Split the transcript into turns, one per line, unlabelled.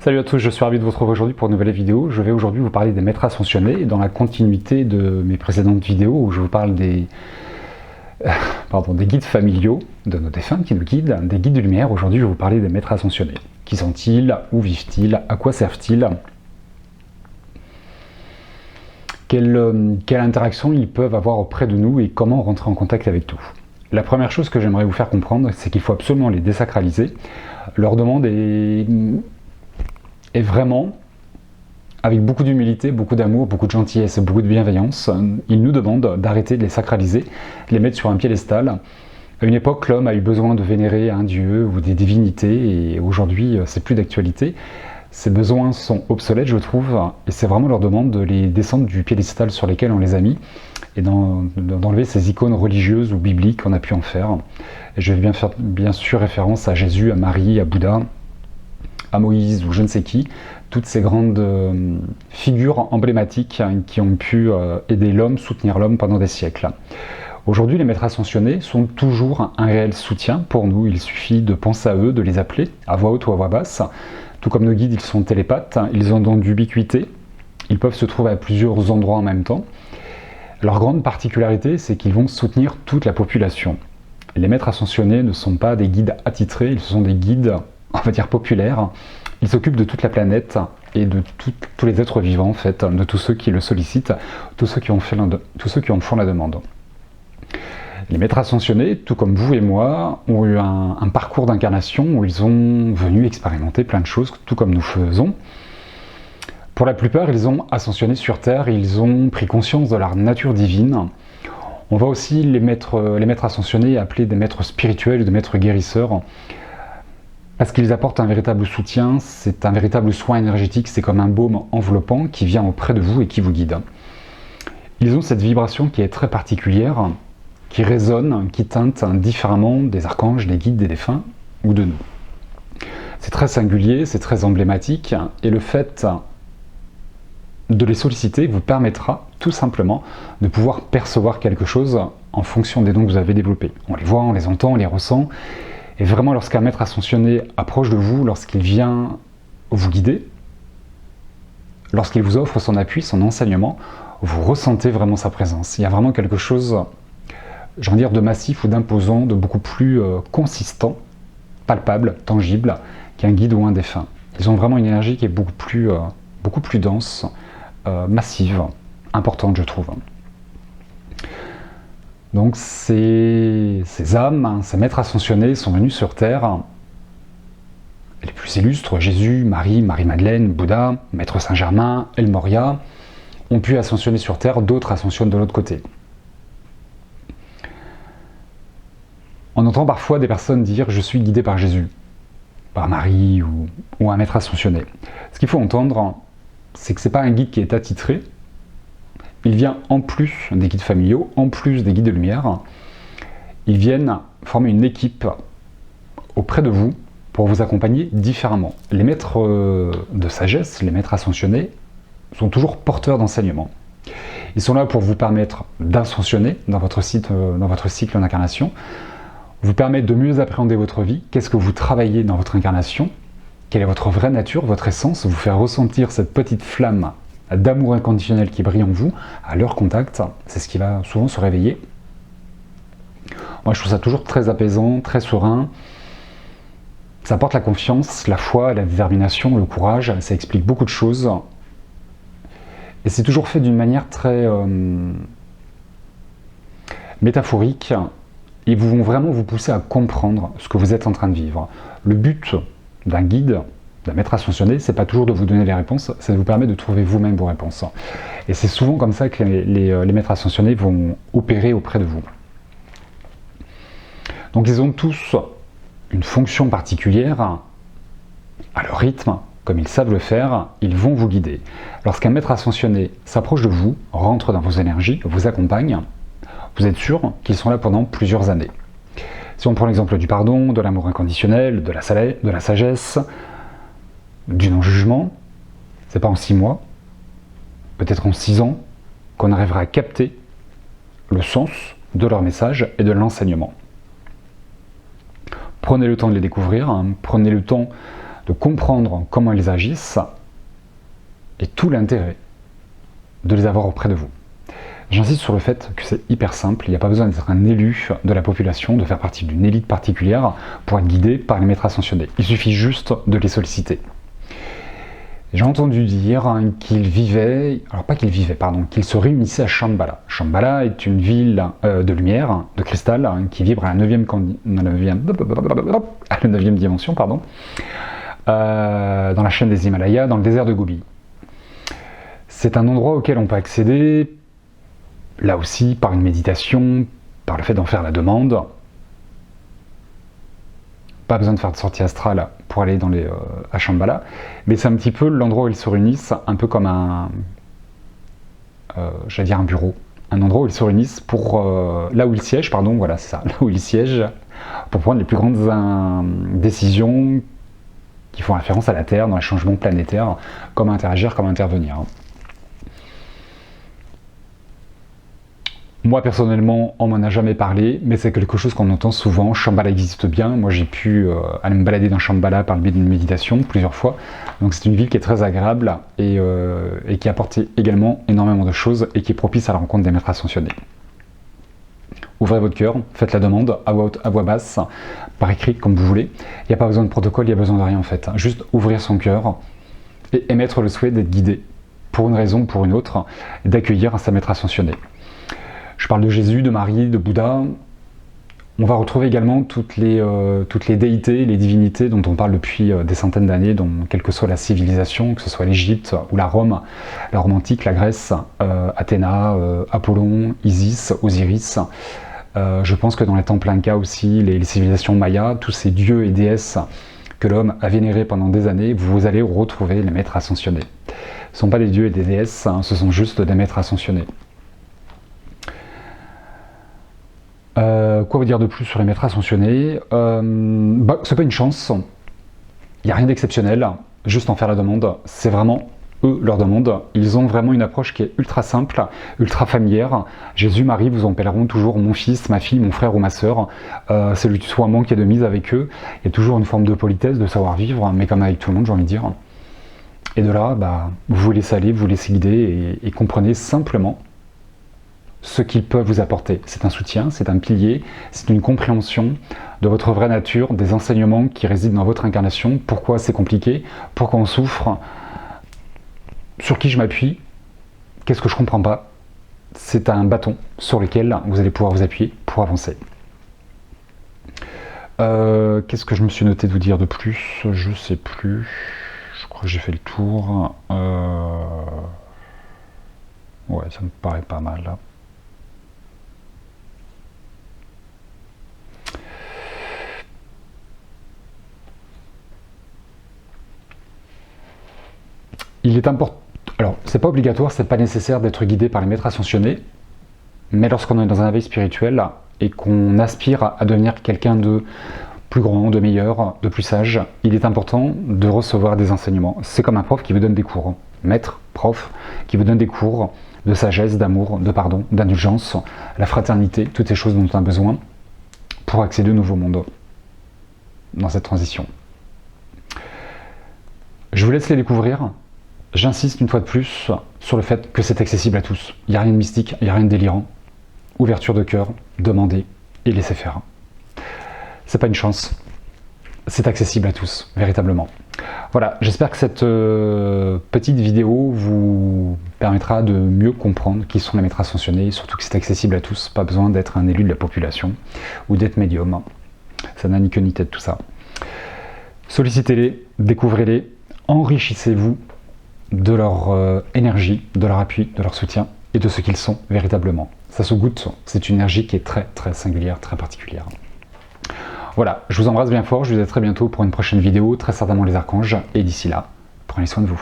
Salut à tous, je suis ravi de vous retrouver aujourd'hui pour une nouvelle vidéo. Je vais aujourd'hui vous parler des maîtres ascensionnés dans la continuité de mes précédentes vidéos où je vous parle des guides familiaux de nos défunts qui nous guident, des guides de lumière. Aujourd'hui, je vais vous parler des maîtres ascensionnés. Qui sont-ils? Où vivent-ils? À quoi servent-ils? Quelle interaction ils peuvent avoir auprès de nous et comment rentrer en contact avec nous? La première chose que j'aimerais vous faire comprendre, c'est qu'il faut absolument les désacraliser. Leur demande est vraiment, avec beaucoup d'humilité, beaucoup d'amour, beaucoup de gentillesse et beaucoup de bienveillance, ils nous demandent d'arrêter de les sacraliser, de les mettre sur un piédestal. À une époque, l'homme a eu besoin de vénérer un dieu ou des divinités, et aujourd'hui, c'est plus d'actualité. Ces besoins sont obsolètes, je trouve, et c'est vraiment leur demande de les descendre du piédestal sur lesquels on les a mis, et d'enlever ces icônes religieuses ou bibliques qu'on a pu en faire. Et je vais bien faire, bien sûr, référence à Jésus, à Marie, à Bouddha, à Moïse ou je ne sais qui, toutes ces grandes figures emblématiques qui ont pu aider l'homme, soutenir l'homme pendant des siècles. Aujourd'hui, les maîtres ascensionnés sont toujours un réel soutien pour nous. Il suffit de penser à eux, de les appeler à voix haute ou à voix basse. Tout comme nos guides, ils sont télépathes, ils ont un don d'ubiquité, ils peuvent se trouver à plusieurs endroits en même temps. Leur grande particularité, c'est qu'ils vont soutenir toute la population. Les maîtres ascensionnés ne sont pas des guides attitrés, ils sont des guides, on va dire, populaires. Ils s'occupent de toute la planète et de tous les êtres vivants, en fait, de tous ceux qui le sollicitent, tous ceux qui en font la demande. Les maîtres ascensionnés, tout comme vous et moi, ont eu un parcours d'incarnation où ils ont venu expérimenter plein de choses, tout comme nous faisons. Pour la plupart, ils ont ascensionné sur Terre, ils ont pris conscience de leur nature divine. On va aussi les maîtres ascensionnés appeler des maîtres spirituels ou des maîtres guérisseurs, parce qu'ils apportent un véritable soutien, c'est un véritable soin énergétique, c'est comme un baume enveloppant qui vient auprès de vous et qui vous guide. Ils ont cette vibration qui est très particulière, qui résonne, qui teinte différemment des archanges, des guides, des défunts ou de nous. C'est très singulier, c'est très emblématique, et le fait de les solliciter vous permettra tout simplement de pouvoir percevoir quelque chose en fonction des dons que vous avez développés. On les voit, on les entend, on les ressent, et vraiment lorsqu'un maître ascensionné approche de vous, lorsqu'il vient vous guider, lorsqu'il vous offre son appui, son enseignement, vous ressentez vraiment sa présence. Il y a vraiment quelque chose, j'ai envie de dire, de massif ou d'imposant, de beaucoup plus consistant, palpable, tangible, qu'un guide ou un défunt. Ils ont vraiment une énergie qui est beaucoup plus dense, massive, importante, je trouve. Donc ces âmes, ces maîtres ascensionnés sont venus sur Terre, les plus illustres, Jésus, Marie, Marie-Madeleine, Bouddha, Maître Saint-Germain, El Moria, ont pu ascensionner sur Terre, d'autres ascensionnent de l'autre côté. On entend parfois des personnes dire « je suis guidé par Jésus », par Marie ou un maître ascensionné. Ce qu'il faut entendre, c'est que ce n'est pas un guide qui est attitré, il vient en plus des guides familiaux, en plus des guides de lumière, ils viennent former une équipe auprès de vous pour vous accompagner différemment. Les maîtres de sagesse, les maîtres ascensionnés, sont toujours porteurs d'enseignement. Ils sont là pour vous permettre d'ascensionner dans votre cycle d'incarnation, vous permettre de mieux appréhender votre vie, qu'est-ce que vous travaillez dans votre incarnation, quelle est votre vraie nature, votre essence, vous faire ressentir cette petite flamme d'amour inconditionnel qui brille en vous, à leur contact, c'est ce qui va souvent se réveiller. Moi je trouve ça toujours très apaisant, très serein, ça apporte la confiance, la foi, la détermination, le courage, ça explique beaucoup de choses, et c'est toujours fait d'une manière très métaphorique, ils vont vraiment vous pousser à comprendre ce que vous êtes en train de vivre. Le but d'un guide, d'un maître ascensionné, c'est pas toujours de vous donner les réponses, ça vous permet de trouver vous-même vos réponses. Et c'est souvent comme ça que les maîtres ascensionnés vont opérer auprès de vous. Donc ils ont tous une fonction particulière, à leur rythme, comme ils savent le faire, ils vont vous guider. Lorsqu'un maître ascensionné s'approche de vous, rentre dans vos énergies, vous accompagne, vous êtes sûr qu'ils sont là pendant plusieurs années. Si on prend l'exemple du pardon, de l'amour inconditionnel, de la sagesse, du non-jugement, c'est pas en 6 mois, peut-être en 6 ans, qu'on arrivera à capter le sens de leur message et de l'enseignement. Prenez le temps de les découvrir, prenez le temps de comprendre comment ils agissent, et tout l'intérêt de les avoir auprès de vous. J'insiste sur le fait que c'est hyper simple, il n'y a pas besoin d'être un élu de la population, de faire partie d'une élite particulière pour être guidé par les maîtres ascensionnés. Il suffit juste de les solliciter. J'ai entendu dire qu'ils vivaient, alors pas qu'ils vivaient, pardon, qu'ils se réunissaient à Shambhala. Shambhala est une ville de lumière, de cristal, qui vibre à la 9e dimension, pardon, dans la chaîne des Himalayas, dans le désert de Gobi. C'est un endroit auquel on peut accéder, là aussi, par une méditation, par le fait d'en faire la demande. Pas besoin de faire de sortie astrale pour aller à Shambhala, mais c'est un petit peu l'endroit où ils se réunissent, un peu comme j'allais dire un bureau, un endroit où ils se réunissent pour, là où ils siègent, pardon, voilà, c'est ça, là où ils siègent, pour prendre les plus grandes décisions qui font référence à la Terre, dans les changements planétaires, comment interagir, comment intervenir. Moi personnellement, on m'en a jamais parlé, mais c'est quelque chose qu'on entend souvent. Shambhala existe bien. Moi j'ai pu aller me balader dans Shambhala par le biais d'une méditation plusieurs fois. Donc c'est une ville qui est très agréable et qui apporte également énormément de choses et qui est propice à la rencontre des maîtres ascensionnés. Ouvrez votre cœur, faites la demande à voix basse, par écrit comme vous voulez. Il n'y a pas besoin de protocole, il n'y a besoin de rien en fait. Juste ouvrir son cœur et émettre le souhait d'être guidé pour une raison ou pour une autre, d'accueillir sa maître ascensionnée. Je parle de Jésus, de Marie, de Bouddha. On va retrouver également toutes les déités, les divinités dont on parle depuis des centaines d'années, quelle que soit la civilisation, que ce soit l'Égypte ou la Rome antique, la Grèce, Athéna, Apollon, Isis, Osiris. Je pense que dans les temples Incas aussi, les civilisations mayas, tous ces dieux et déesses que l'homme a vénérés pendant des années, vous allez retrouver les maîtres ascensionnés. Ce ne sont pas des dieux et des déesses, ce sont juste des maîtres ascensionnés. Quoi vous dire de plus sur les maîtres ascensionnés? C'est pas une chance, il n'y a rien d'exceptionnel, juste en faire la demande, c'est vraiment eux leur demande. Ils ont vraiment une approche qui est ultra simple, ultra familière. Jésus, Marie vous appelleront toujours mon fils, ma fille, mon frère ou ma sœur. C'est le tutoiement qui est de mise avec eux. Il y a toujours une forme de politesse, de savoir-vivre, mais comme avec tout le monde, j'ai envie de dire. Et de là, vous vous laissez aller, vous vous laissez guider et comprenez simplement ce qu'ils peuvent vous apporter. C'est un soutien, c'est un pilier, c'est une compréhension de votre vraie nature, des enseignements qui résident dans votre incarnation, pourquoi c'est compliqué, pourquoi on souffre, sur qui je m'appuie, qu'est-ce que je ne comprends pas. C'est un bâton sur lequel vous allez pouvoir vous appuyer pour avancer. Qu'est-ce que je me suis noté de vous dire de plus? Je ne sais plus. Je crois que j'ai fait le tour. Ouais, ça me paraît pas mal là. Il est important. Alors, c'est pas obligatoire, c'est pas nécessaire d'être guidé par les maîtres ascensionnés, mais lorsqu'on est dans un éveil spirituel et qu'on aspire à devenir quelqu'un de plus grand, de meilleur, de plus sage, il est important de recevoir des enseignements. C'est comme un prof qui vous donne des cours, maître, prof, qui vous donne des cours de sagesse, d'amour, de pardon, d'indulgence, la fraternité, toutes ces choses dont on a besoin pour accéder au nouveau monde dans cette transition. Je vous laisse les découvrir. J'insiste une fois de plus sur le fait que c'est accessible à tous. Il n'y a rien de mystique, il n'y a rien de délirant. Ouverture de cœur, demandez et laissez faire. C'est pas une chance, c'est accessible à tous, véritablement. Voilà, j'espère que cette petite vidéo vous permettra de mieux comprendre qui sont les maîtres ascensionnés, et surtout que c'est accessible à tous, pas besoin d'être un élu de la population ou d'être médium. Ça n'a ni queue ni tête tout ça. Sollicitez-les, découvrez-les, enrichissez-vous de leur énergie, de leur appui, de leur soutien et de ce qu'ils sont véritablement. Ça se goûte, c'est une énergie qui est très très singulière, très particulière. Voilà, je vous embrasse bien fort, je vous dis à très bientôt pour une prochaine vidéo, très certainement les archanges, et d'ici là, prenez soin de vous.